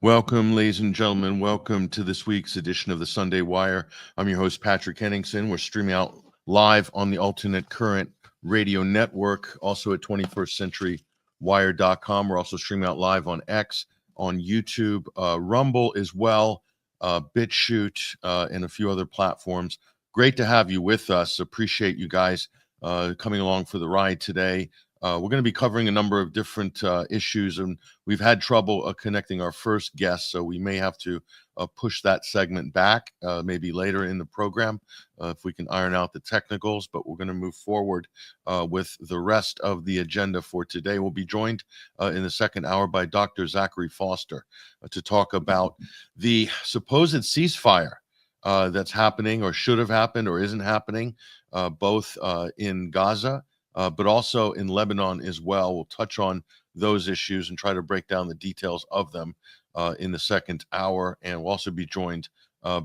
Welcome, ladies and gentlemen. Welcome to this week's edition of the Sunday Wire. I'm your host, Patrick Henningsen. We're streaming out live on the Alternate Current Radio Network, also at 21stCenturyWire.com. We're also streaming out live on X, on YouTube, Rumble as well, BitChute, and a few other platforms. Great to have you with us. Appreciate you guys coming along for the ride today. We're going to be covering a number of different issues, and we've had trouble connecting our first guest, so we may have to push that segment back maybe later in the program if we can iron out the technicals, but we're going to move forward with the rest of the agenda for today. We'll be joined in the second hour by Dr. Zachary Foster to talk about the supposed ceasefire that's happening or should have happened or isn't happening, both in Gaza but also in Lebanon as well. We'll touch on those issues and try to break down the details of them in the second hour. And we'll also be joined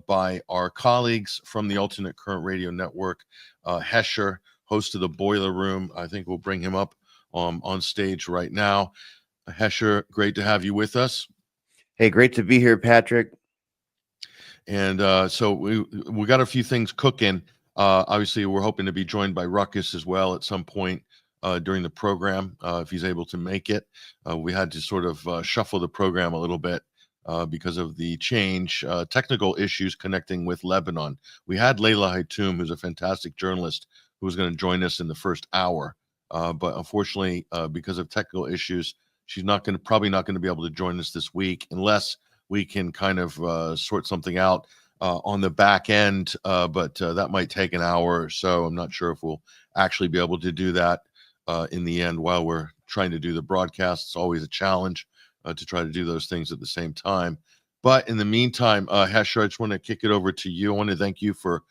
by our colleagues from the Alternate Current Radio Network, Hesher, host of the Boiler Room. I think we'll bring him up on stage right now. Hesher, great to have you with us. Hey, great to be here, Patrick. And so we got a few things cooking. Obviously, we're hoping to be joined by Ruckus as well at some point during the program, if he's able to make it. We had to sort of shuffle the program a little bit because of the technical issues connecting with Lebanon. We had Leila Haitoum, who's a fantastic journalist, who was going to join us in the first hour. But unfortunately, because of technical issues, she's probably not going to be able to join us this week unless we can kind of sort something out on the back end, but that might take an hour or so. I'm not sure if we'll actually be able to do that in the end while we're trying to do the broadcast. It's always a challenge to try to do those things at the same time. But in the meantime, Hesher, I just want to kick it over to you. I want to thank you for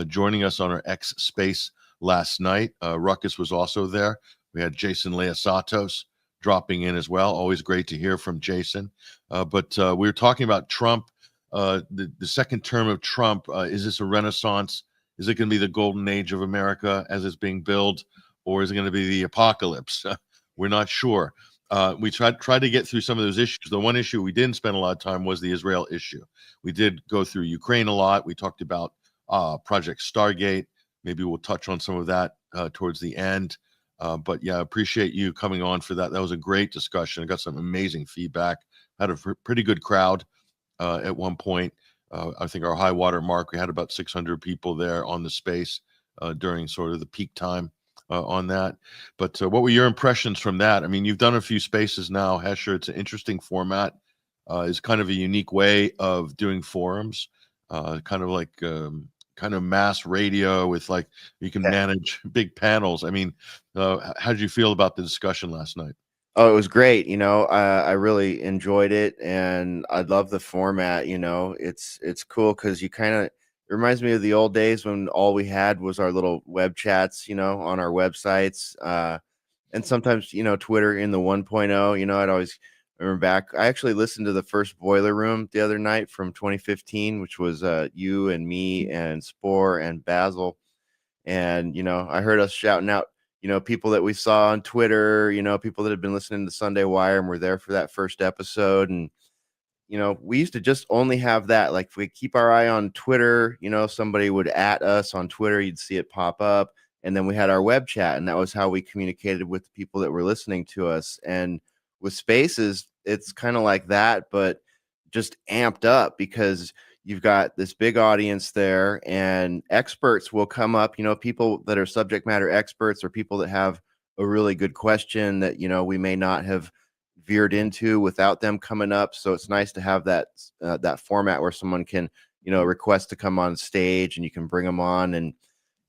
joining us on our X Space last night. Ruckus was also there. We had Jason Leosatos dropping in as well. Always great to hear from Jason. But we were talking about Trump. The second term of Trump, is this a renaissance? Is it going to be the golden age of America as it's being billed, or is it going to be the apocalypse? We're not sure. We tried to get through some of those issues. The one issue we didn't spend a lot of time was the Israel issue. We did go through Ukraine a lot. We talked about Project Stargate. Maybe we'll touch on some of that towards the end. But yeah, appreciate you coming on for that. That was a great discussion. I got some amazing feedback. Had a pretty good crowd. At one point, I think our high water mark, we had about 600 people there on the space during sort of the peak time on that. But what were your impressions from that? I mean, you've done a few spaces now, Hesher. It's an interesting format. It's kind of a unique way of doing forums, kind of like kind of mass radio with like you can manage big panels. I mean, how did you feel about the discussion last night? Oh, it was great. I really enjoyed it, and I love the format. It's cool because it reminds me of the old days when all we had was our little web chats, on our websites, and sometimes, Twitter in the 1.0. I'd always remember back. I actually listened to the first Boiler Room the other night from 2015, which was you and me and Spore and Basil, and I heard us shouting out. People that we saw on Twitter, people that had been listening to Sunday Wire and were there for that first episode. And, we used to just only have that. Like if we keep our eye on Twitter, somebody would at us on Twitter, you'd see it pop up. And then we had our web chat, and that was how we communicated with the people that were listening to us. And with Spaces, it's kind of like that, but just amped up because you've got this big audience there, and experts will come up, people that are subject matter experts or people that have a really good question that, we may not have veered into without them coming up. So it's nice to have that format where someone can, request to come on stage and you can bring them on. And,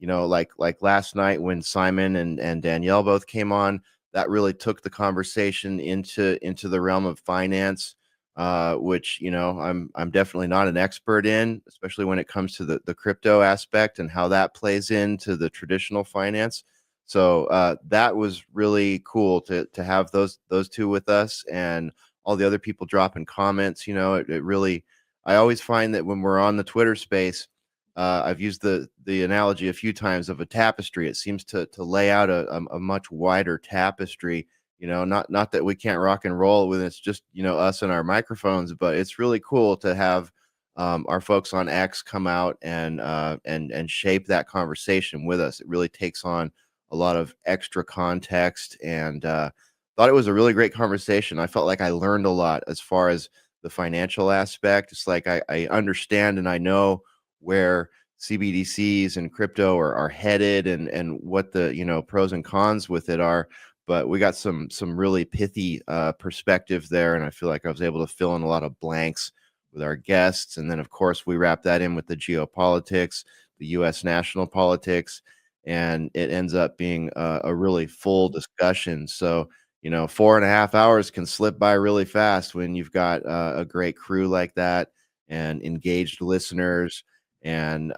like last night when Simon and Danielle both came on, that really took the conversation into the realm of finance. Which I'm definitely not an expert in, especially when it comes to the crypto aspect and how that plays into the traditional finance. So that was really cool to have those two with us, and all the other people dropping comments. It really, I always find that when we're on the Twitter space, I've used the analogy a few times of a tapestry. It seems to lay out a much wider tapestry. not that we can't rock and roll when it's just, us and our microphones, but it's really cool to have our folks on X come out and shape that conversation with us. It really takes on a lot of extra context, and thought it was a really great conversation. I felt like I learned a lot as far as the financial aspect. It's like I understand and I know where CBDCs and crypto are headed, and what the pros and cons with it are. But we got some really pithy perspective there, and I feel like I was able to fill in a lot of blanks with our guests. And then, of course, we wrap that in with the geopolitics, the U.S. national politics, and it ends up being a really full discussion. So, 4.5 hours can slip by really fast when you've got a great crew like that and engaged listeners, and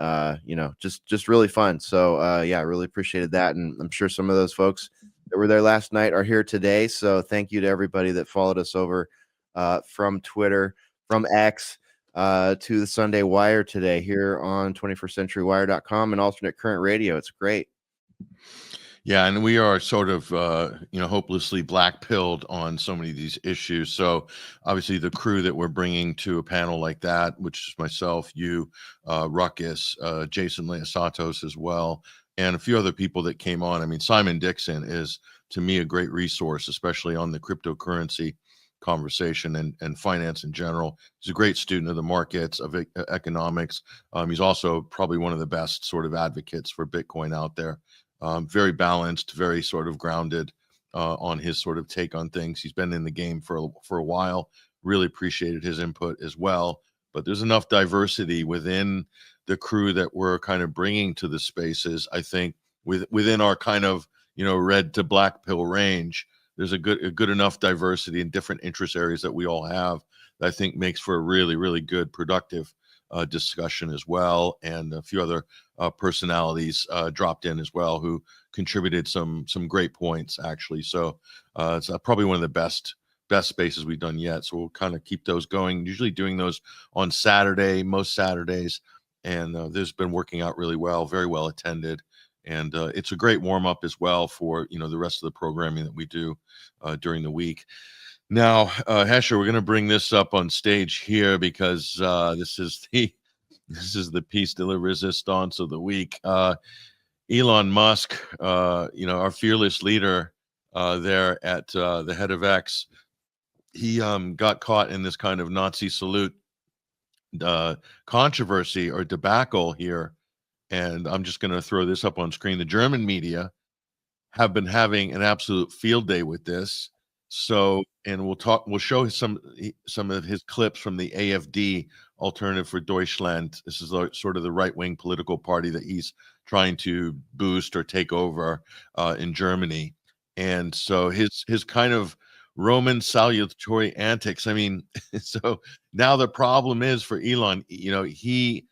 just really fun. So yeah, I really appreciated that, and I'm sure some of those folks that were there last night are here today. So thank you to everybody that followed us over from Twitter, from X, to the Sunday Wire today here on 21stCenturyWire.com and Alternate Current Radio. It's great. Yeah, and we are sort of, hopelessly black-pilled on so many of these issues. So obviously the crew that we're bringing to a panel like that, which is myself, you, Ruckus, Jason Leosatos as well, and a few other people that came on. I mean, Simon Dixon is, to me, a great resource, especially on the cryptocurrency conversation and finance in general. He's a great student of the markets, of economics. He's also probably one of the best sort of advocates for Bitcoin out there. Very balanced, very sort of grounded on his sort of take on things. He's been in the game for a while. Really appreciated his input as well. But there's enough diversity within the crew that we're kind of bringing to the spaces. I think within our kind of red to black pill range, there's a good enough diversity in different interest areas that we all have that I think makes for a really, really good, productive discussion as well. And a few other personalities dropped in as well who contributed some great points, actually. So it's probably one of the best spaces we've done yet. So we'll kind of keep those going, usually doing those on Saturday, most Saturdays. And this has been working out really well, very well attended. And it's a great warm up as well for the rest of the programming that we do during the week. Now, Hesher, we're going to bring this up on stage here because this is the piece de la resistance of the week. Elon Musk, our fearless leader there at the head of X, he got caught in this kind of Nazi salute controversy or debacle here. And I'm just going to throw this up on screen. The German media have been having an absolute field day with this. So, and we'll show some of his clips from the AfD, Alternative for Deutschland. This is sort of the right-wing political party that he's trying to boost or take over in Germany. And so his kind of Roman salutatory antics. I mean, so now the problem is for Elon, he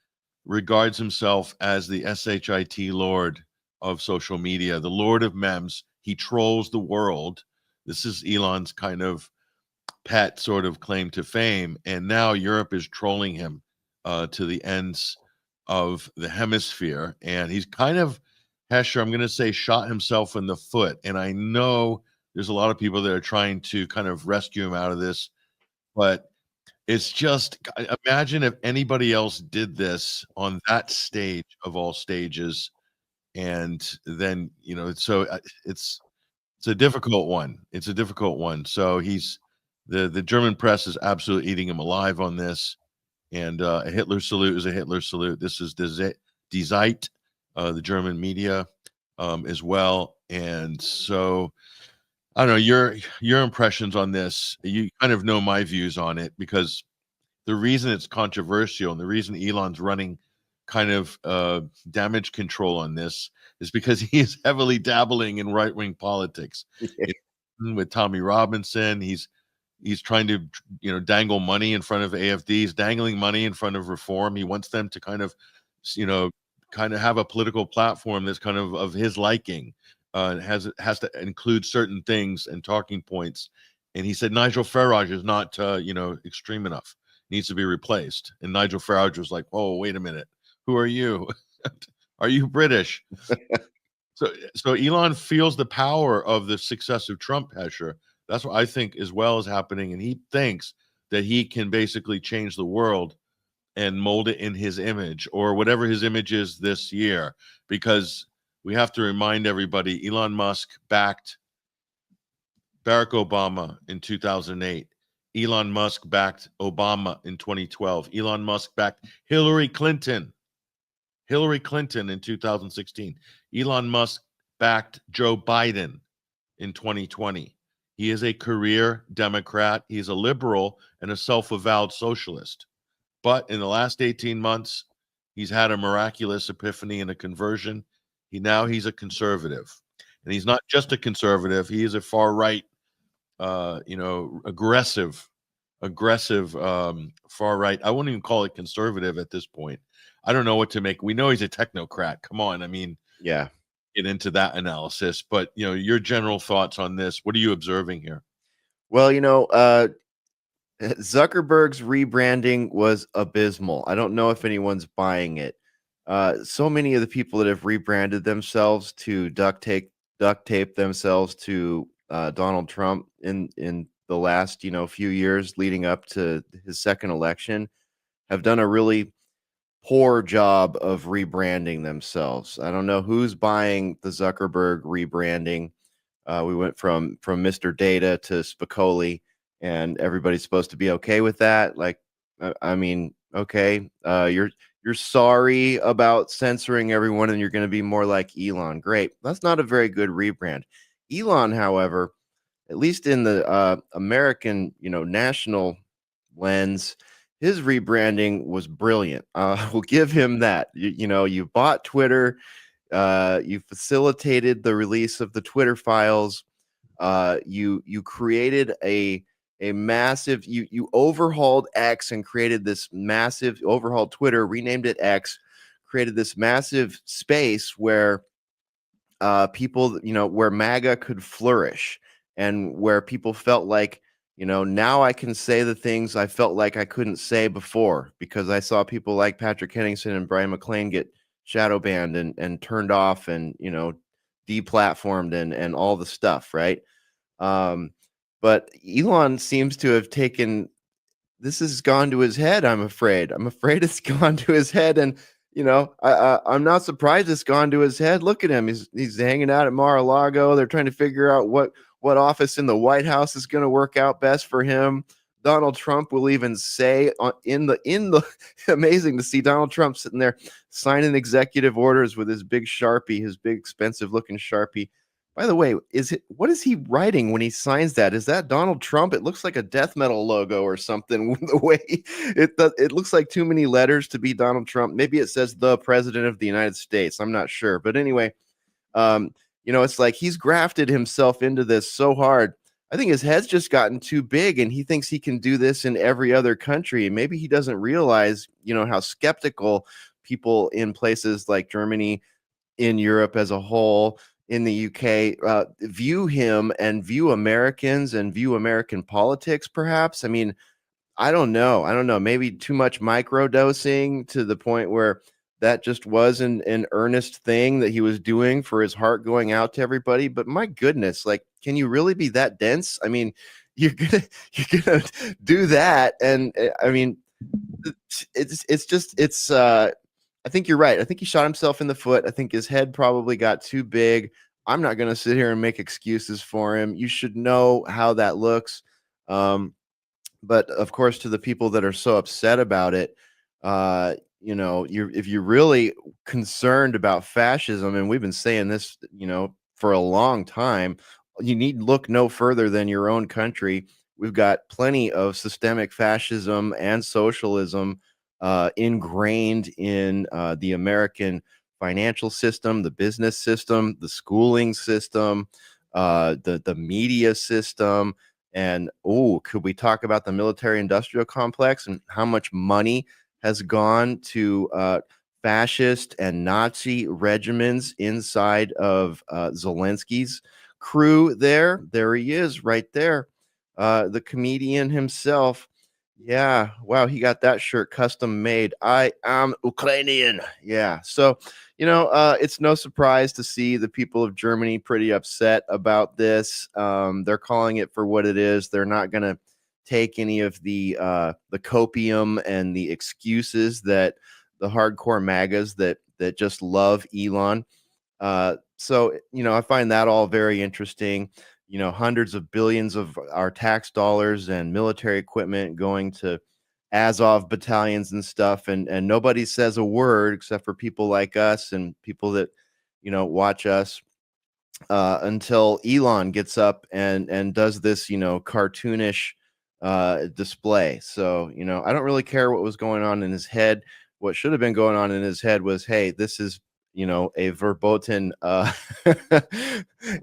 regards himself as the SHIT Lord of social media, the Lord of memes. He trolls the world. This is Elon's kind of pet sort of claim to fame. And now Europe is trolling him to the ends of the hemisphere. And he's kind of, Hesher, I'm going to say, shot himself in the foot. And I know there's a lot of people that are trying to kind of rescue him out of this. But it's just, imagine if anybody else did this on that stage of all stages. And then, so it's a difficult one. It's a difficult one. So the German press is absolutely eating him alive on this. And a Hitler salute is a Hitler salute. This is Die Zeit, the German media as well. And so I don't know your impressions on this. You kind of know my views on it, because the reason it's controversial and the reason Elon's running kind of damage control on this is because he is heavily dabbling in right-wing politics. With Tommy Robinson, he's trying to dangle money in front of AfD. He's dangling money in front of Reform. He wants them to kind of have a political platform that's kind of his liking. And has to include certain things and talking points. And he said Nigel Farage is not extreme enough, needs to be replaced. And Nigel Farage was like, "Oh, wait a minute, who are you? Are you British?" So Elon feels the power of the success of Trump, Hesher. That's what I think as well is happening, and he thinks that he can basically change the world and mold it in his image or whatever his image is this year. Because we have to remind everybody, Elon Musk backed Barack Obama in 2008. Elon Musk backed Obama in 2012. Elon Musk backed Hillary Clinton in 2016. Elon Musk backed Joe Biden in 2020. He is a career Democrat. He's a liberal and a self-avowed socialist. But in the last 18 months, he's had a miraculous epiphany and a conversion. He's a conservative. And he's not just a conservative, he is a far right, aggressive far right. I wouldn't even call it conservative at this point. I don't know what to make. We know he's a technocrat. Come on. I mean, Yeah. get into that analysis, but your general thoughts on this. What are you observing here? Well, Zuckerberg's rebranding was abysmal. I don't know if anyone's buying it. So many of the people that have rebranded themselves to duct tape themselves to Donald Trump in the last few years leading up to his second election have done a really poor job of rebranding themselves. I don't know who's buying the Zuckerberg rebranding. We went from Mr. Data to Spicoli, and everybody's supposed to be okay with that. Like, I mean, okay, you're sorry about censoring everyone, and you're going to be more like Elon. Great, that's not a very good rebrand. Elon, however, at least in the American, national lens, his rebranding was brilliant. We'll give him that. You bought Twitter. You facilitated the release of the Twitter files. You created a massive. You overhauled X and created this massive overhauled Twitter, renamed it X, created this massive space where people, where MAGA could flourish and where people felt like, now I can say the things I felt like I couldn't say before because I saw people like Patrick Henningsen and Bryan McClain get shadow banned and turned off and, deplatformed and all the stuff. Right. But Elon seems to have taken, this has gone to his head. I'm afraid it's gone to his head. And, I'm not surprised it's gone to his head. Look at him. He's hanging out at Mar-a-Lago. They're trying to figure out what office in the White House is going to work out best for him. Donald Trump will even say in the amazing to see Donald Trump sitting there signing executive orders with his big Sharpie, his big expensive looking Sharpie. By the way, what is he writing when he signs that? Is that Donald Trump? It looks like a death metal logo or something. The way it looks like too many letters to be Donald Trump. Maybe it says the President of the United States. I'm not sure, but anyway, it's like he's grafted himself into this so hard. I think his head's just gotten too big, and he thinks he can do this in every other country. And maybe he doesn't realize, how skeptical people in places like Germany, in Europe as a whole, in the UK, view him and view Americans and view American politics, perhaps. I mean, I don't know. Maybe too much microdosing to the point where that just wasn't an earnest thing that he was doing for his heart going out to everybody. But my goodness, like, can you really be that dense? I mean, you're gonna do that, and I mean, it's I think you're right. I think he shot himself in the foot. I think his head probably got too big. I'm not going to sit here and make excuses for him. You should know how that looks. But of course, to the people that are so upset about it, if you're really concerned about fascism, and we've been saying this, for a long time, you need look no further than your own country. We've got plenty of systemic fascism and socialism ingrained in the American financial system, the business system, the schooling system, the media system. And could we talk about the military-industrial complex and how much money has gone to fascist and Nazi regiments inside of Zelensky's crew there? There he is right there, the comedian himself. Yeah. Wow. He got that shirt custom made. I am Ukrainian. Yeah. So, it's no surprise to see the people of Germany pretty upset about this. They're calling it for what it is. They're not going to take any of the copium and the excuses that the hardcore MAGAs that just love Elon. So, I find that all very interesting. Hundreds of billions of our tax dollars and military equipment going to Azov battalions and stuff, and nobody says a word except for people like us and people that watch us, until Elon gets up and does this cartoonish display. So I don't really care what was going on in his head. What should have been going on in his head was, hey, this is a verboten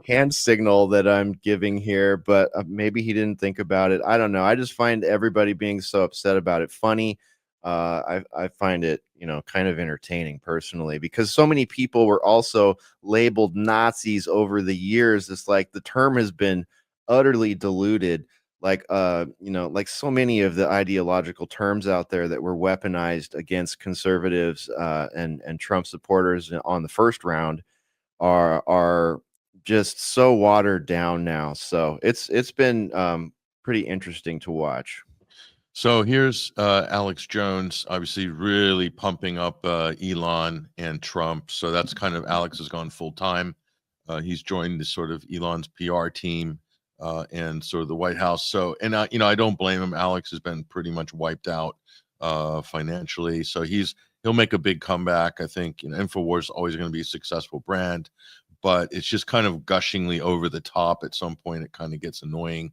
hand signal that I'm giving here, but maybe he didn't think about it. I don't know. I just find everybody being so upset about it funny. I find it kind of entertaining personally, because so many people were also labeled Nazis over the years. It's like the term has been utterly diluted, like like so many of the ideological terms out there that were weaponized against conservatives and Trump supporters on the first round are just so watered down now. So it's been pretty interesting to watch. So here's Alex Jones, obviously really pumping up Elon and Trump. So that's kind of Alex has gone full time. He's joined the sort of Elon's PR team and sort of the White House. So, and I don't blame him. Alex has been pretty much wiped out financially. So he'll make a big comeback. I think Infowars is always going to be a successful brand, but it's just kind of gushingly over the top. At some point, it kind of gets annoying.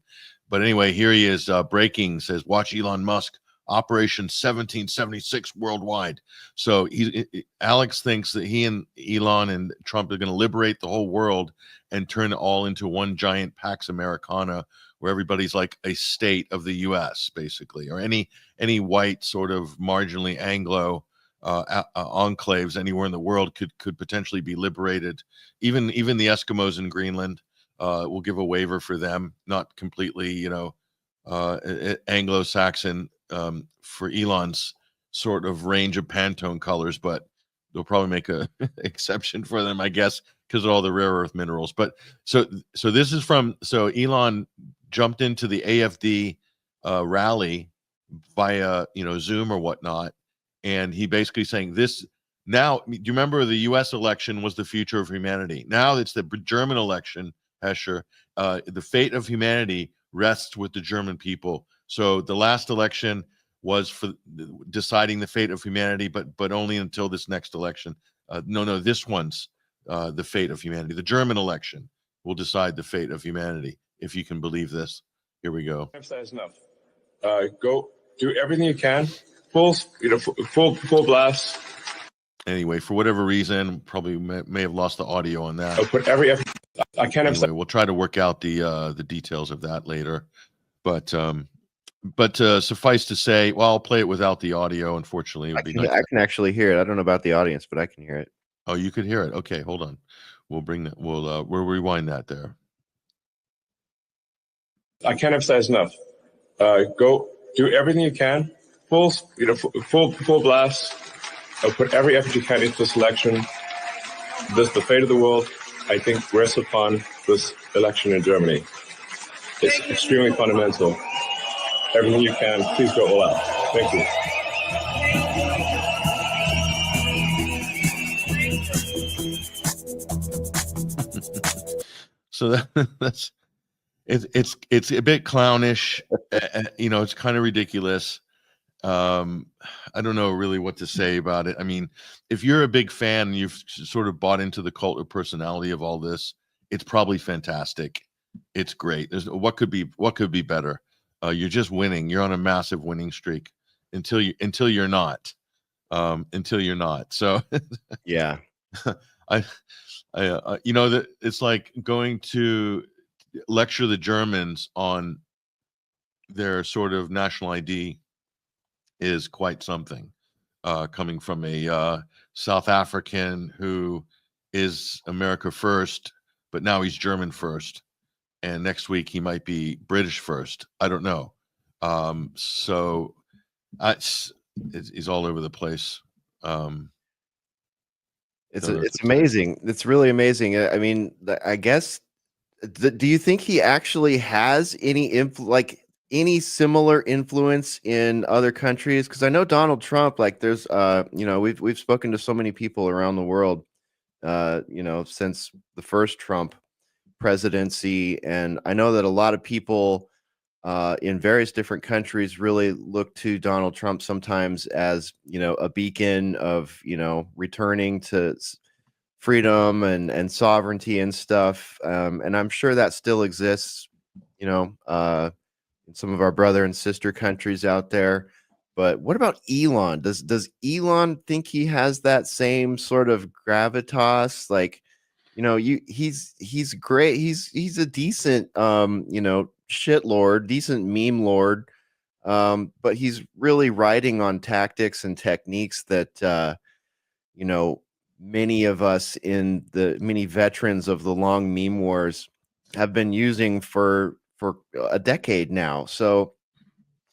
But anyway, here he is. Breaking says, watch Elon Musk Operation 1776 worldwide. So Alex thinks that he and Elon and Trump are going to liberate the whole world and turn it all into one giant Pax Americana, where everybody's like a state of the U.S. basically, or any white sort of marginally Anglo enclaves anywhere in the world could potentially be liberated. Even the Eskimos in Greenland. We'll give a waiver for them, not completely, Anglo-Saxon for Elon's sort of range of Pantone colors, but they'll probably make a exception for them, I guess, because of all the rare earth minerals. But so this is so Elon jumped into the AFD rally via Zoom or whatnot, and he basically saying this. Now, do you remember the U.S. election was the future of humanity? Now it's the German election. Hesher, the fate of humanity rests with the German people. So the last election was for deciding the fate of humanity, but only until this next election. No, this one's the fate of humanity. The German election will decide the fate of humanity, if you can believe this. Here we go. That's enough. Go do everything you can. Full blast. Anyway, for whatever reason, probably may have lost the audio on that. I'll put every effort. I can't. Anyway, we'll try to work out the details of that later. But suffice to say, well, I'll play it without the audio. Unfortunately, it would be nice. I can actually hear it. I don't know about the audience, but I can hear it. Oh, you could hear it. Okay, hold on. We'll bring that. We'll rewind that there. I can't emphasize enough. Go do everything you can. Full blast. I'll put every effort you can into this election. This is the fate of the world. I think rests upon this election in Germany. It's extremely fundamental. Everything you can, please go all out. Thank you. So that's it's a bit clownish. It's kind of ridiculous. I don't know really what to say about it. I mean, if you're a big fan and you've sort of bought into the cult of personality of all this, it's probably fantastic. It's great. What could be better? You're just winning. You're on a massive winning streak until you're not. Until you're not. So yeah, that it's like going to lecture the Germans on their sort of national ID is quite something, coming from a South African who is America first, but now he's German first, and next week he might be British first. I don't know, So he's all over the place. It's amazing. It's really amazing. I mean, I guess. Do you think he actually has any similar influence in other countries? Because I know Donald Trump, like there's we've spoken to so many people around the world, since the first Trump presidency, and I know that a lot of people in various different countries really look to Donald Trump sometimes as a beacon of returning to freedom and sovereignty and stuff, and I'm sure that still exists in some of our brother and sister countries out there. But what about Elon? Does Elon think he has that same sort of gravitas? Like, he's great. He's a decent shit lord, decent meme lord. But he's really riding on tactics and techniques that many of us many veterans of the long meme wars have been using for a decade now. So,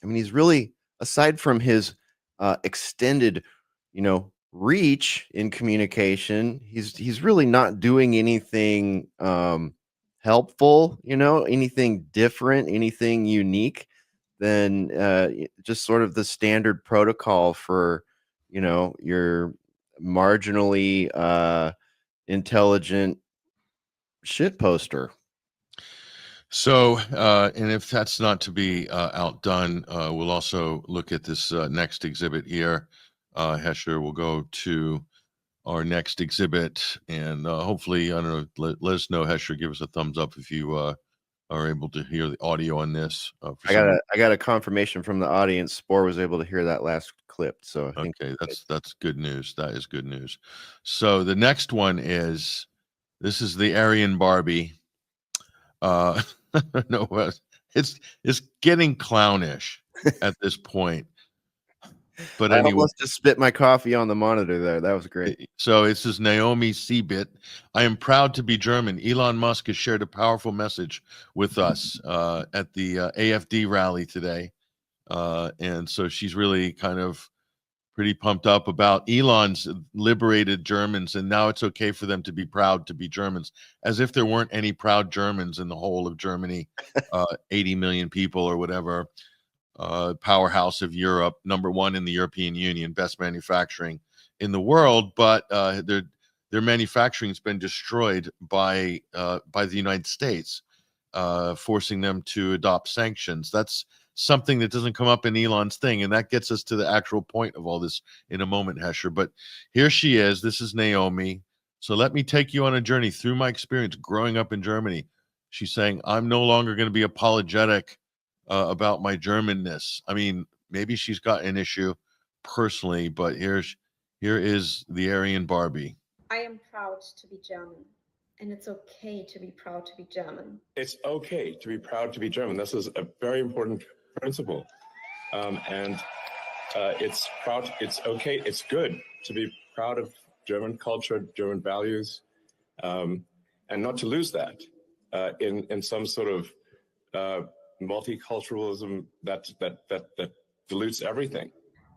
I mean, he's really, aside from his extended, reach in communication, he's really not doing anything helpful, anything different, anything unique than just sort of the standard protocol for, your marginally intelligent shit poster. So, and if that's not to be outdone, we'll also look at this next exhibit here. Hesher will go to our next exhibit, and hopefully, I don't know, let us know, Hesher, give us a thumbs up if you are able to hear the audio on this. I got a confirmation from the audience. Spore was able to hear that last clip. So I think that's good news. That is good news. So the next one is, this is the Aryan Barbie. No, it's getting clownish at this point. But I anyway, almost just spit my coffee on the monitor there. That was great. So this is Naomi Seabit. I am proud to be German. Elon Musk has shared a powerful message with us at the AfD rally today. And so she's really kind of pretty pumped up about Elon's liberated Germans, and now it's okay for them to be proud to be Germans, as if there weren't any proud Germans in the whole of Germany, 80 million people or whatever, powerhouse of Europe, number one in the European Union, best manufacturing in the world, but their manufacturing has been destroyed by the United States, forcing them to adopt sanctions. That's something that doesn't come up in Elon's thing, and that gets us to the actual point of all this in a moment, Hesher. But here she is. This is Naomi. So let me take you on a journey through my experience growing up in Germany. She's saying, I'm no longer going to be apologetic about my Germanness. I mean, maybe she's got an issue personally, but here is the Aryan Barbie. I am proud to be German. And it's okay to be proud to be German. It's okay to be proud to be German. This is a very important principle. It's okay, it's good to be proud of German culture, German values, and not to lose that in some sort of multiculturalism that dilutes everything.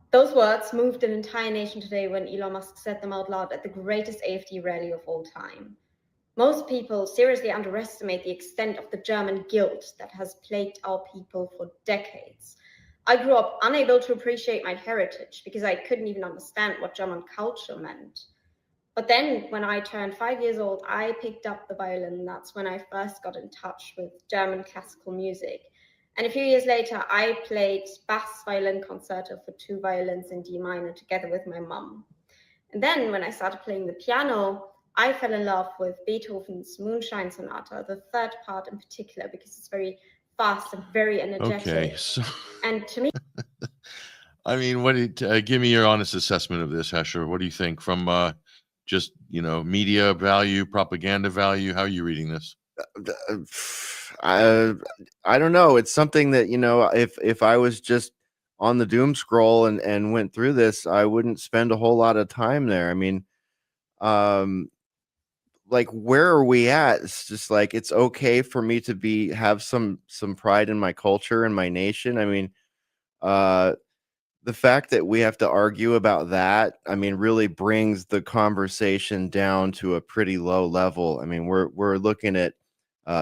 Those words moved an entire nation today when Elon Musk said them out loud at the greatest AfD rally of all time. Most people seriously underestimate the extent of the German guilt that has plagued our people for decades. I grew up unable to appreciate my heritage because I couldn't even understand what German culture meant. But then when I turned 5 years old, I picked up the violin. That's when I first got in touch with German classical music. And a few years later, I played bass violin concerto for 2 violins in D minor together with my mum. And then when I started playing the piano, I fell in love with Beethoven's Moonshine Sonata, the third part in particular, because it's very fast and very energetic. Okay, so and to me, I mean, give me your honest assessment of this, Hesher. What do you think from just media value, propaganda value? How are you reading this? I don't know. It's something that if I was just on the doom scroll and went through this, I wouldn't spend a whole lot of time there. I mean, like, where are we at? It's just like, it's okay for me to have some pride in my culture and my nation. I mean, uh the fact that we have to argue about that, I mean, really brings the conversation down to a pretty low level. I mean, we're looking at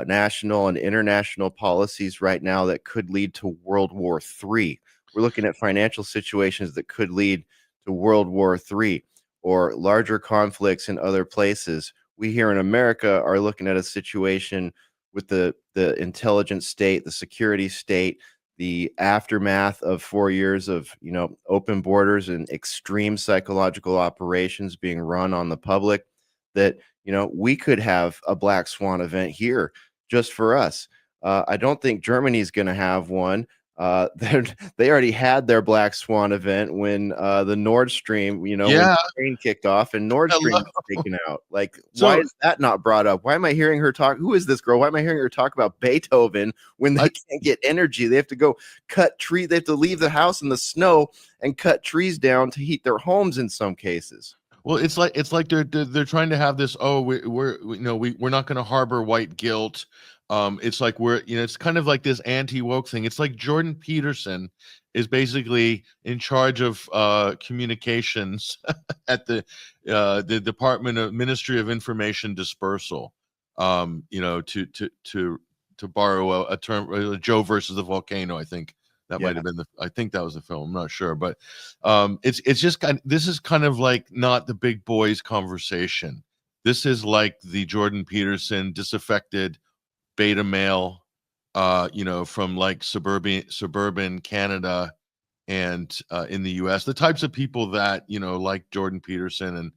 national and international policies right now that could lead to World War III. We're looking at financial situations that could lead to World War III or larger conflicts in other places. We here in America are looking at a situation with the intelligence state, the security state, the aftermath of 4 years of, open borders and extreme psychological operations being run on the public, that, we could have a black swan event here just for us. I don't think Germany's going to have one. They already had their black swan event when the Nord Stream, when Yeah. Ukraine kicked off and Nord Stream Hello. was taken out. Like, why So is that not brought up? Why am I hearing her talk? Who is this girl? Why am I hearing her talk about Beethoven when they I, can't get energy? They have to go cut trees. They have to leave the house in the snow and cut trees down to heat their homes in some cases. well, it's like they're trying to have this. Oh, we're not going to harbor white guilt. It's like it's kind of like this anti-woke thing. It's like Jordan Peterson is basically in charge of communications at the Department of Ministry of Information Dispersal. To borrow a term, Joe versus the volcano. I think that Yeah. might have been I think that was the film. I'm not sure, but it's just this is kind of like not the big boys conversation. This is like the Jordan Peterson disaffected beta male, from like suburban Canada and in the US, the types of people that, like Jordan Peterson and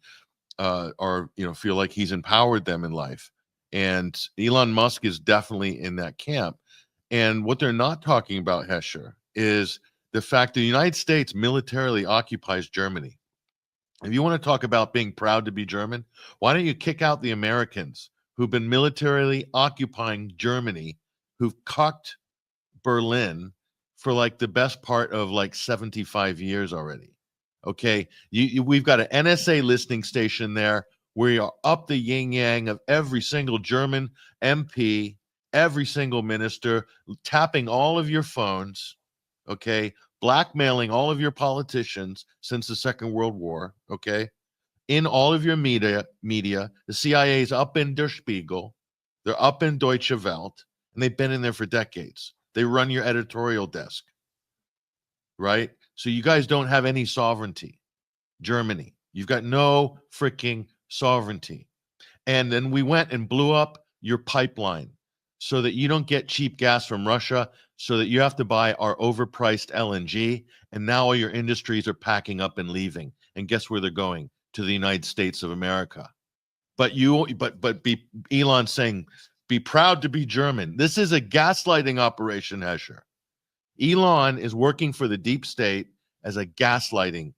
are, feel like he's empowered them in life. And Elon Musk is definitely in that camp. And what they're not talking about, Hesher, is the fact that the United States militarily occupies Germany. If you want to talk about being proud to be German, why don't you kick out the Americans who've been militarily occupying Germany, who've cocked Berlin for like the best part of like 75 years already? Okay, we've got an NSA listening station there. We are up the yin yang of every single German MP, every single minister, tapping all of your phones, okay, blackmailing all of your politicians since the Second World War, okay, in all of your media. The CIA's up in Der Spiegel, they're up in Deutsche Welt, and they've been in there for decades. They run your editorial desk, right? So you guys don't have any sovereignty. Germany, you've got no freaking sovereignty. And then we went and blew up your pipeline so that you don't get cheap gas from Russia, so that you have to buy our overpriced LNG. And now all your industries are packing up and leaving. And guess where they're going? To the United States of America. But Elon saying, be proud to be German. This is a gaslighting operation, Hesher. Elon is working for the deep state as a gaslighting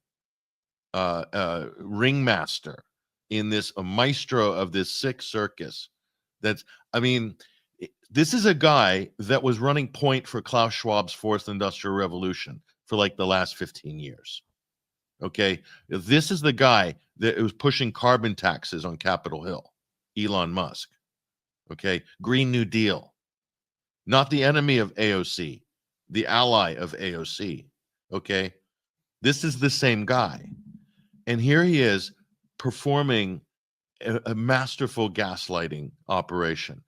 ringmaster in this, a maestro of this sick circus. This is a guy that was running point for Klaus Schwab's fourth industrial revolution for like the last 15 years. Okay, this is the guy that was pushing carbon taxes on Capitol Hill, Elon Musk. Okay, Green New Deal, not the enemy of AOC, the ally of AOC. Okay, this is the same guy. And here he is performing a masterful gaslighting operation.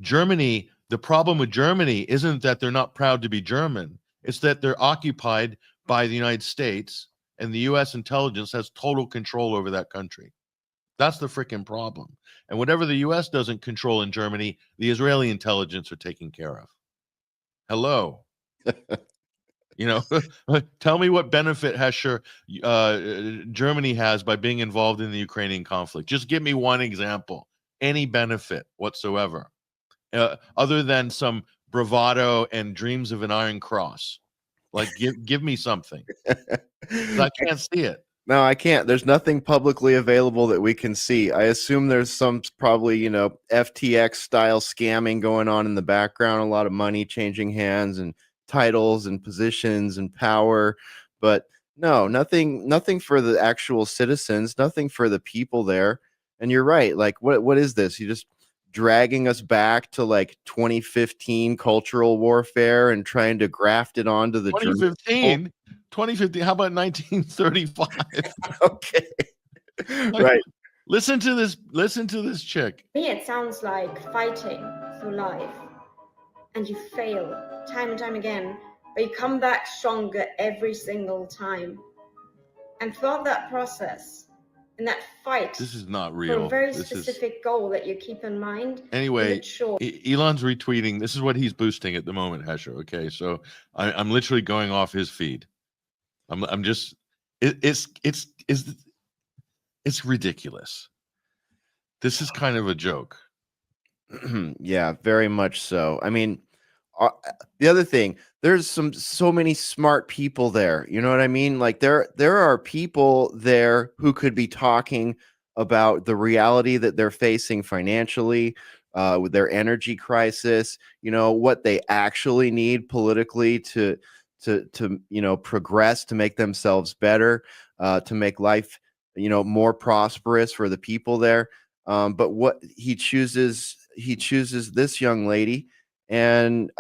Germany, the problem with Germany isn't that they're not proud to be German. It's that they're occupied by the United States, and the U.S. intelligence has total control over that country. That's the freaking problem. And whatever the U.S. doesn't control in Germany, the Israeli intelligence are taking care of. Hello. Tell me what benefit Hesher Germany has by being involved in the Ukrainian conflict. Just give me one example, any benefit whatsoever, other than some bravado and dreams of an iron cross. Like, give me something. I can't see it. No, I can't. There's nothing publicly available that we can see. I assume there's some probably, FTX style scamming going on in the background, a lot of money changing hands and titles and positions and power, but no, nothing for the actual citizens, nothing for the people there. And you're right. Like, what is this? You just dragging us back to like 2015 cultural warfare and trying to graft it onto the German people? 2015. How about 1935? Okay. Like, Right. listen to this chick. To me, it sounds like fighting through life, and you fail time and time again, but you come back stronger every single time. And throughout that process, in that fight, This is not for real. a very This is specific goal that you keep in mind. anyway. Sure. Elon's retweeting. This is what he's boosting at the moment, Hesher. Okay, so I'm literally going off his feed. I'm just it's ridiculous. This is kind of a joke. Yeah, very much so. I mean, the other thing, there's so many smart people there. You know what I mean? Like there are people there who could be talking about the reality that they're facing financially, with their energy crisis. You know what they actually need politically to progress, to make themselves better, to make life more prosperous for the people there. But what he chooses this young lady and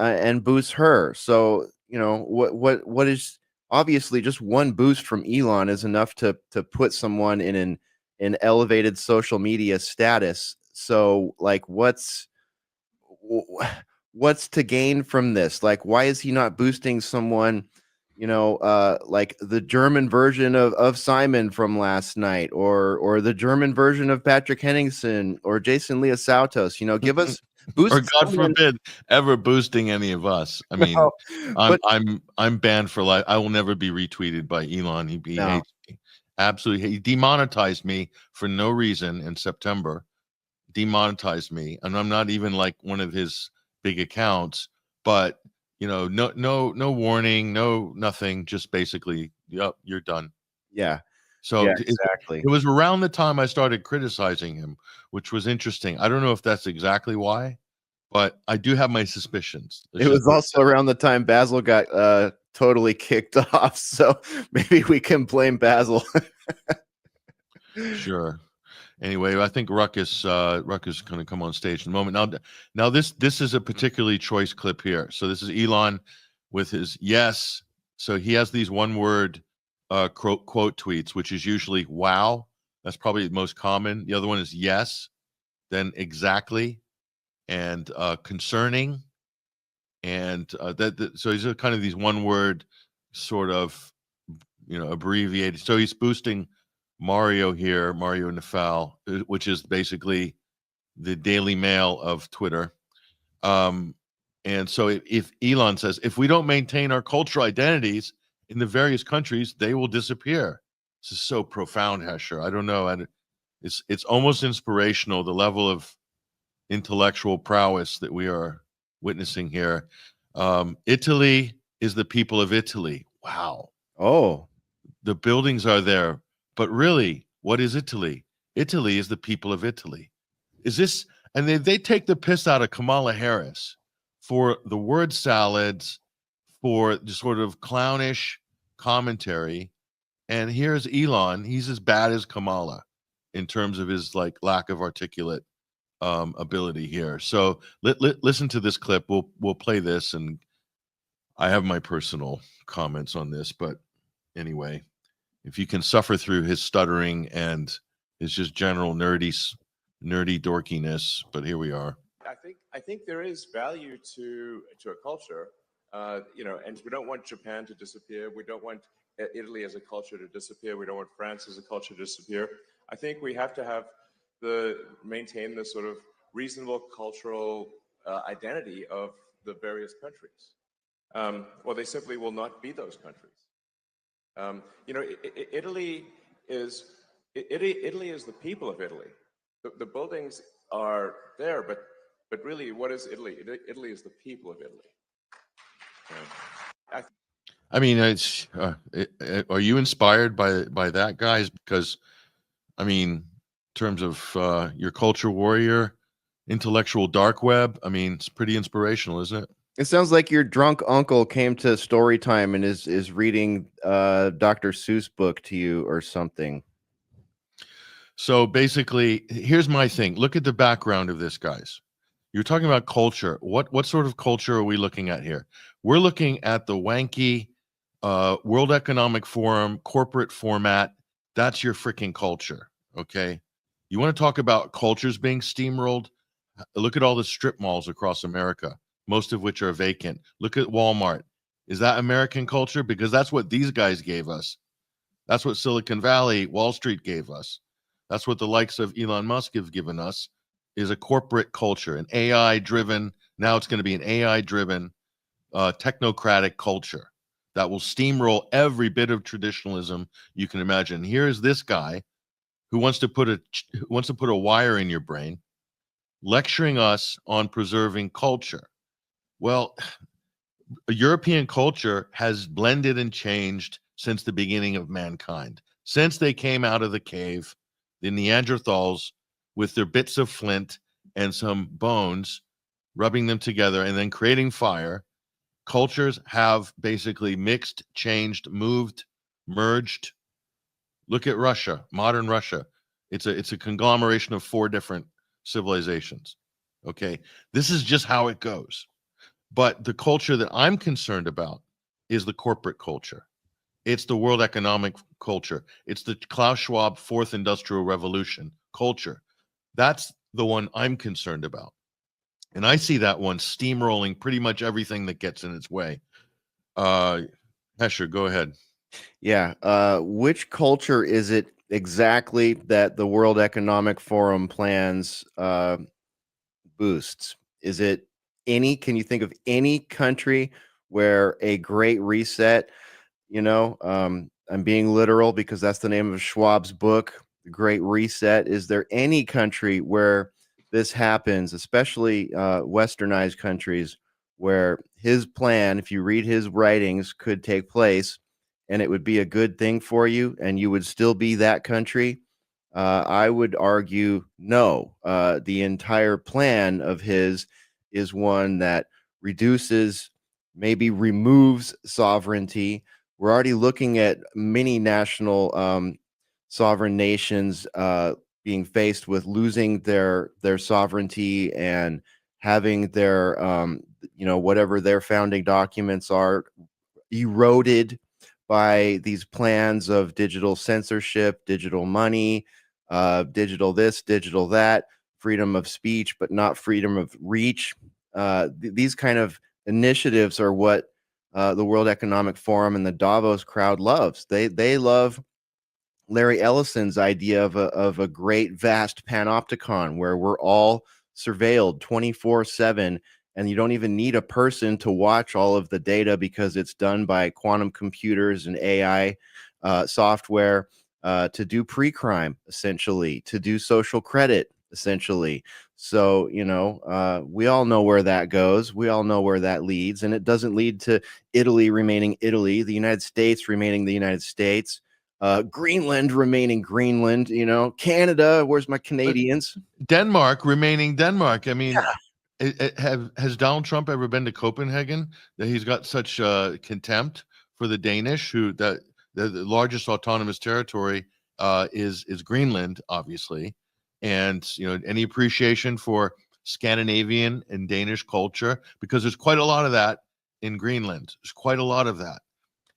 boosts her. So what is obviously just one boost from Elon is enough to put someone in an elevated social media status. So like what's to gain from this? Like why is he not boosting someone like the German version of Simon from last night, or the German version of Patrick Henningsen or Jason Leosaltos? Give us boost. Or God forbid ever boosting any of us. I mean, no, I'm banned for life. I will never be retweeted by Elon. He hates me. Absolutely. He demonetized me for no reason in September. Demonetized me, and I'm not even like one of his big accounts, but no warning, no nothing, just basically, yep, you're done. Yeah. So yeah, exactly. It was around the time I started criticizing him, which was interesting. I don't know if that's exactly why, but I do have my suspicions. It was also around the time Basil got totally kicked off, so maybe we can blame Basil. Sure. Anyway, I think Ruckus going to come on stage in a moment. Now this is a particularly choice clip here. So this is Elon with his yes. So he has these one-word quote tweets, which is usually wow. That's probably the most common. The other one is yes, then exactly, and concerning, and so these are kind of these one-word sort of abbreviated. So he's boosting Mario here, Mario Nafal, which is basically the Daily Mail of Twitter. And so if Elon says, if we don't maintain our cultural identities in the various countries, they will disappear. This is so profound, Hesher. I don't know. And it's almost inspirational, the level of intellectual prowess that we are witnessing here. Italy is the people of Italy. Wow. Oh. The buildings are there. But really, what is Italy? Italy is the people of Italy. Is this, and they take the piss out of Kamala Harris for the word salads, for the sort of clownish commentary. And here's Elon. He's as bad as Kamala in terms of his like lack of articulate ability here. So listen to this clip. We'll play this, and I have my personal comments on this, but anyway. If you can suffer through his stuttering and his just general nerdy dorkiness, but here we are. I think there is value to a culture, and we don't want Japan to disappear. We don't want Italy as a culture to disappear. We don't want France as a culture to disappear. I think we have to maintain the sort of reasonable cultural identity of the various countries. Or they simply will not be those countries. Italy is the people of Italy. The buildings are there, but really, what is Italy? Italy is the people of Italy. I mean, it's are you inspired by that, guys? Because I mean, in terms of your culture warrior, intellectual dark web, I mean, it's pretty inspirational, isn't it? It sounds like your drunk uncle came to story time and is reading Dr. Seuss book to you or something. So basically, here's my thing. Look at the background of this, guys. You're talking about culture. What sort of culture are we looking at here? We're looking at the wanky World Economic Forum corporate format. That's your freaking culture. Okay. You want to talk about cultures being steamrolled? Look at all the strip malls across America, most of which are vacant. Look at Walmart. Is that American culture? Because that's what these guys gave us. That's what Silicon Valley, Wall Street gave us. That's what the likes of Elon Musk have given us, is a corporate culture, an AI driven, now it's going to be an AI driven technocratic culture that will steamroll every bit of traditionalism you can imagine. Here is this guy who wants to put a wire in your brain, lecturing us on preserving culture. Well, European culture has blended and changed since the beginning of mankind. Since they came out of the cave, the Neanderthals, with their bits of flint and some bones, rubbing them together and then creating fire, cultures have basically mixed, changed, moved, merged. Look at Russia, modern Russia. It's a conglomeration of 4 different civilizations. Okay, this is just how it goes. But the culture that I'm concerned about is the corporate culture. It's the world economic culture. It's the Klaus Schwab 4th Industrial Revolution culture. That's the one I'm concerned about. And I see that one steamrolling pretty much everything that gets in its way. Hesher, go ahead. Yeah. Which culture is it exactly that the World Economic Forum plans boosts? Is it can you think of any country where a great reset, I'm being literal because that's the name of Schwab's book, The Great Reset. Is there any country where this happens, especially westernized countries, where his plan, if you read his writings, could take place and it would be a good thing for you and you would still be that country? I would argue no. The entire plan of his is one that reduces, maybe removes sovereignty. We're already looking at many national sovereign nations being faced with losing their sovereignty and having their whatever their founding documents are eroded by these plans of digital censorship, digital money, digital this, digital that, freedom of speech, but not freedom of reach. These kind of initiatives are what the World Economic Forum and the Davos crowd loves. They love Larry Ellison's idea of a great vast panopticon where we're all surveilled 24/7, and you don't even need a person to watch all of the data because it's done by quantum computers and AI software to do pre-crime, essentially, to do social credit, essentially. So, we all know where that goes. We all know where that leads. And it doesn't lead to Italy remaining Italy, the United States remaining the United States, Greenland remaining Greenland, Canada, where's my Canadians? Denmark remaining Denmark. I mean, has Donald Trump ever been to Copenhagen? That he's got such contempt for the Danish, the largest autonomous territory is Greenland, obviously, and any appreciation for Scandinavian and Danish culture, because there's quite a lot of that in Greenland. There's quite a lot of that.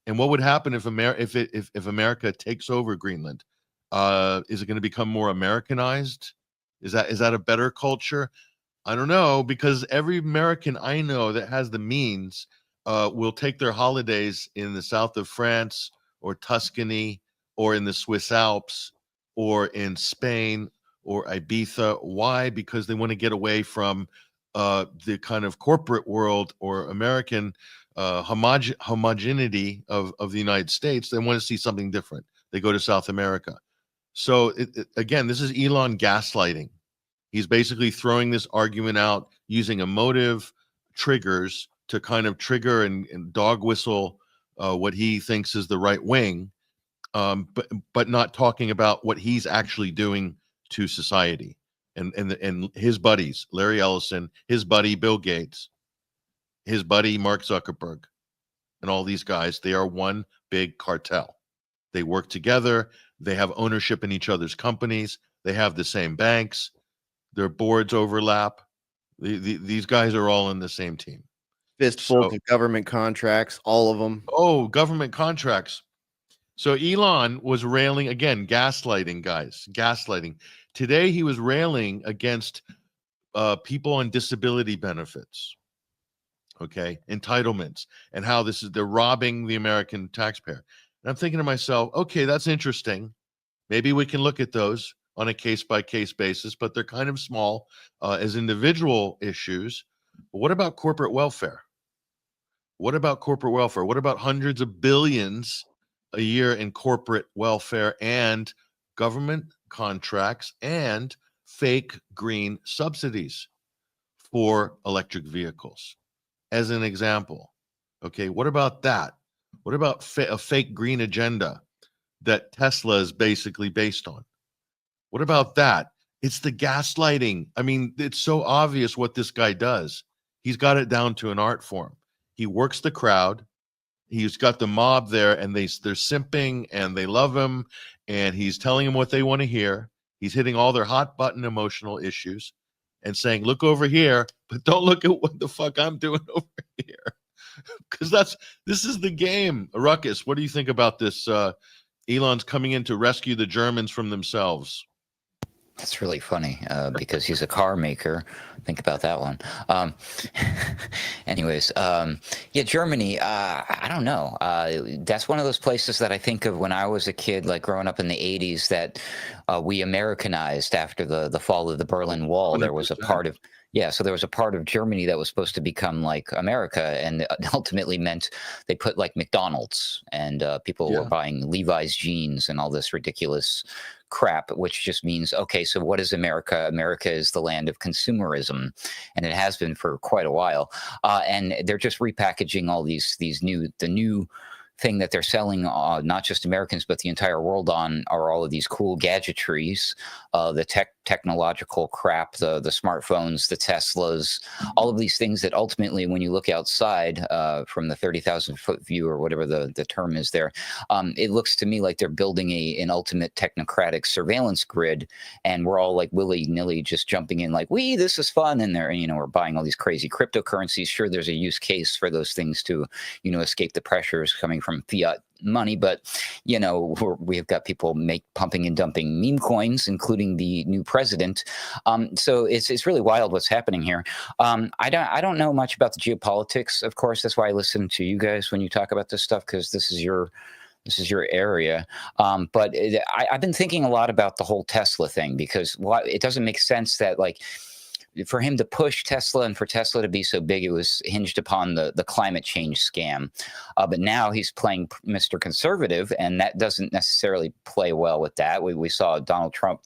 And what would happen if America takes over Greenland? Is it going to become more Americanized? Is that a better culture? I don't know, because every American I know that has the means will take their holidays in the south of France or Tuscany or in the Swiss Alps or in Spain or Ibiza. Why? Because they want to get away from the kind of corporate world or American homogeneity of the United States. They want to see something different. They go to South America. So again, this is Elon gaslighting. He's basically throwing this argument out using emotive triggers to kind of trigger and dog whistle what he thinks is the right wing, but not talking about what he's actually doing to society and his buddies, Larry Ellison, his buddy Bill Gates, his buddy Mark Zuckerberg, and all these guys. They are one big cartel. They work together. They have ownership in each other's companies. They have the same banks. Their boards overlap. These guys are all in the same team. Fistfuls of government contracts, all of them. Oh, government contracts. So Elon was railing again, gaslighting, guys, gaslighting. Today he was railing against people on disability benefits, okay, entitlements, and how they're robbing the American taxpayer. And I'm thinking to myself, okay, that's interesting. Maybe we can look at those on a case-by-case basis, but they're kind of small as individual issues. But what about corporate welfare? What about corporate welfare? What about hundreds of billions a year in corporate welfare and government contracts and fake green subsidies for electric vehicles? As an example, okay, what about that? What about a fake green agenda that Tesla is basically based on? What about that? It's the gaslighting. I mean, it's so obvious what this guy does. He's got it down to an art form. He works the crowd. He's got the mob there, and they're simping, and they love him, and he's telling them what they want to hear. He's hitting all their hot button emotional issues and saying, look over here, but don't look at what the fuck I'm doing over here. Because this is the game. Ruckus, what do you think about this? Elon's coming in to rescue the Germans from themselves. That's really funny because he's a car maker. Think about that one. Anyways, yeah, Germany, I don't know. That's one of those places that I think of when I was a kid, like growing up in the 80s, that we Americanized after the fall of the Berlin Wall. 100%. There was a part of... Yeah, so there was a part of Germany that was supposed to become like America, and it ultimately meant they put like McDonald's, and people were buying Levi's jeans and all this ridiculous crap, which just means, okay, so what is America? America is the land of consumerism, and it has been for quite a while. And they're just repackaging all the new thing that they're selling, not just Americans, but the entire world on, are all of these cool gadgetries, the technological crap, the smartphones, the Teslas, all of these things that ultimately, when you look outside from the 30,000 foot view or whatever the term is there, it looks to me like they're building an ultimate technocratic surveillance grid, and we're all like willy-nilly just jumping in like, this is fun, and they're, we're buying all these crazy cryptocurrencies. Sure, there's a use case for those things to, escape the pressures coming from fiat money, but we've got people pumping and dumping meme coins, including the new president. So it's really wild what's happening here. I don't know much about the geopolitics. Of course, that's why I listen to you guys when you talk about this stuff, because this is your area. But I've been thinking a lot about the whole Tesla thing, because it doesn't make sense that, like, for him to push Tesla and for Tesla to be so big, it was hinged upon the climate change scam. But now he's playing Mr. Conservative, and that doesn't necessarily play well with that. We saw Donald Trump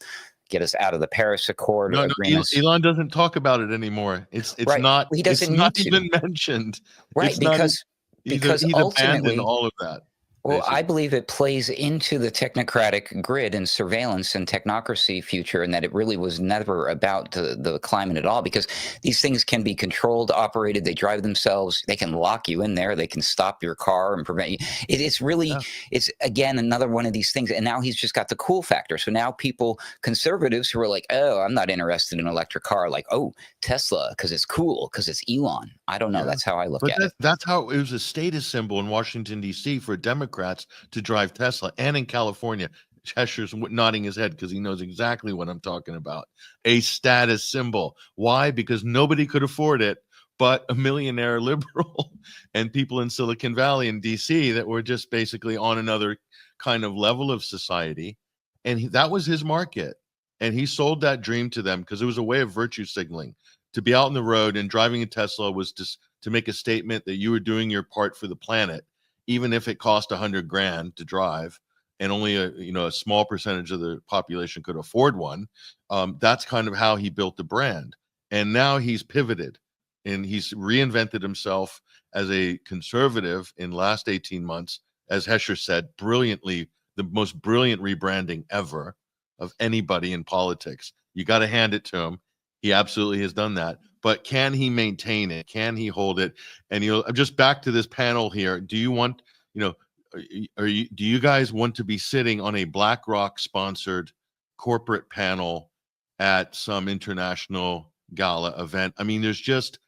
get us out of the Paris Accord agreements. Elon doesn't talk about it anymore. It's right. Not. He doesn't. It's not even mentioned. Right, because he's ultimately abandoned all of that. Well, basically. I believe it plays into the technocratic grid and surveillance and technocracy future, and that it really was never about the climate at all, because these things can be controlled, operated, they drive themselves, they can lock you in there, they can stop your car and prevent you. It's really, it's again, another one of these things. And now he's just got the cool factor. So now people, conservatives who are like, oh, I'm not interested in an electric car, like, oh, Tesla, because it's cool, because it's Elon. I don't know. That's how I look at it. That's how it was a status symbol in Washington, D.C. for Democrats to drive Tesla, and in California. Hesher's nodding his head because he knows exactly what I'm talking about. A status symbol. Why? Because nobody could afford it but a millionaire liberal and people in Silicon Valley and DC that were just basically on another kind of level of society. And that was his market. And he sold that dream to them because it was a way of virtue signaling. To be out on the road and driving a Tesla was just to make a statement that you were doing your part for the planet, even if it cost $100,000 to drive, and only a small percentage of the population could afford one. That's kind of how he built the brand. And now he's pivoted, and he's reinvented himself as a conservative in the last 18 months. As Hesher said, brilliantly, the most brilliant rebranding ever of anybody in politics. You got to hand it to him. He absolutely has done that. But can he maintain it? Can he hold it? And just back to this panel here. Do you want, do you guys want to be sitting on a BlackRock sponsored corporate panel at some international gala event. I mean, there's just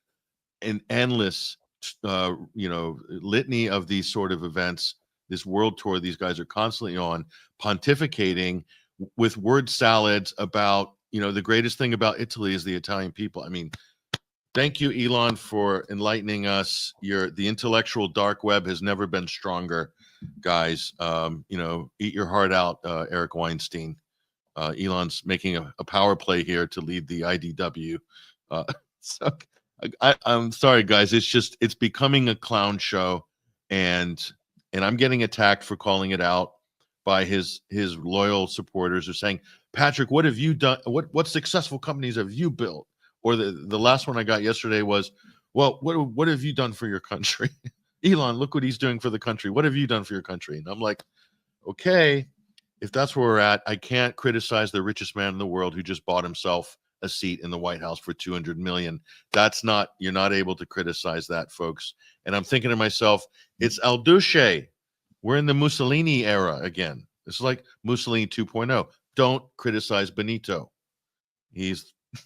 an endless, litany of these sort of events. This world tour, these guys are constantly on, pontificating with word salads about, the greatest thing about Italy is the Italian people. I mean, thank you, Elon, for enlightening us. The intellectual dark web has never been stronger, guys. Eat your heart out, Eric Weinstein. Elon's making a power play here to lead the IDW. So I'm sorry, guys. It's becoming a clown show, and I'm getting attacked for calling it out by his loyal supporters who are saying, Patrick, what have you done? What successful companies have you built? Or the last one I got yesterday was, well, what have you done for your country? Elon, look what he's doing for the country. What have you done for your country? And I'm like, okay, if that's where we're at, I can't criticize the richest man in the world who just bought himself a seat in the White House for $200 million. You're not able to criticize that, folks. And I'm thinking to myself, it's Al Duce. We're in the Mussolini era again. It's like Mussolini 2.0. Don't criticize Benito.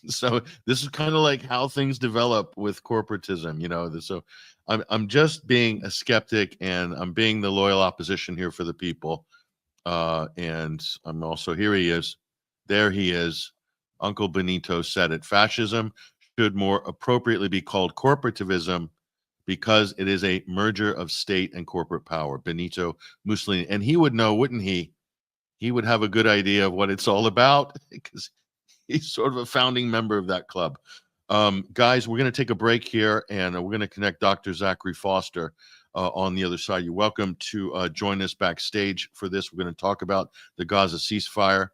So this is kind of like how things develop with corporatism, So I'm just being a skeptic, and I'm being the loyal opposition here for the people. And I'm also, here he is. There he is. Uncle Benito said it. Fascism should more appropriately be called corporativism because it is a merger of state and corporate power. Benito Mussolini. And he would know, wouldn't he? He would have a good idea of what it's all about because he's sort of a founding member of that club. Guys, we're going to take a break here, and we're going to connect Dr. Zachary Foster on the other side. You're welcome to join us backstage for this. We're going to talk about the Gaza ceasefire.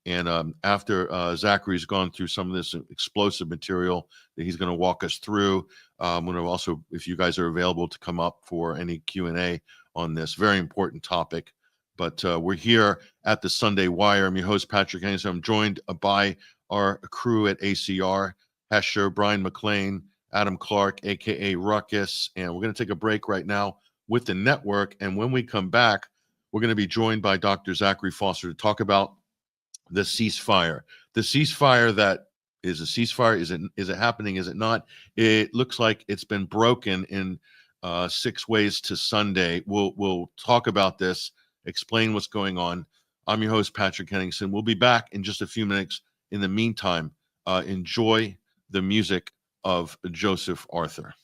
And after Zachary's gone through some of this explosive material that he's going to walk us through, I'm going to also, if you guys are available to come up for any Q&A on this very important topic. But we're here at the Sunday Wire. I'm your host, Patrick Henningsen. I'm joined by our crew at ACR, Hesher, Bryan McClain, Adam Clark, a.k.a. Ruckus. And we're going to take a break right now with the network. And when we come back, we're going to be joined by Dr. Zachary Foster to talk about the ceasefire. The ceasefire that is a ceasefire. Is it happening? Is it not? It looks like it's been broken in 6 ways to Sunday. We'll talk about this, explain what's going on. I'm your host, Patrick Henningsen. We'll be back in just a few minutes. In the meantime, enjoy the music of Joseph Arthur.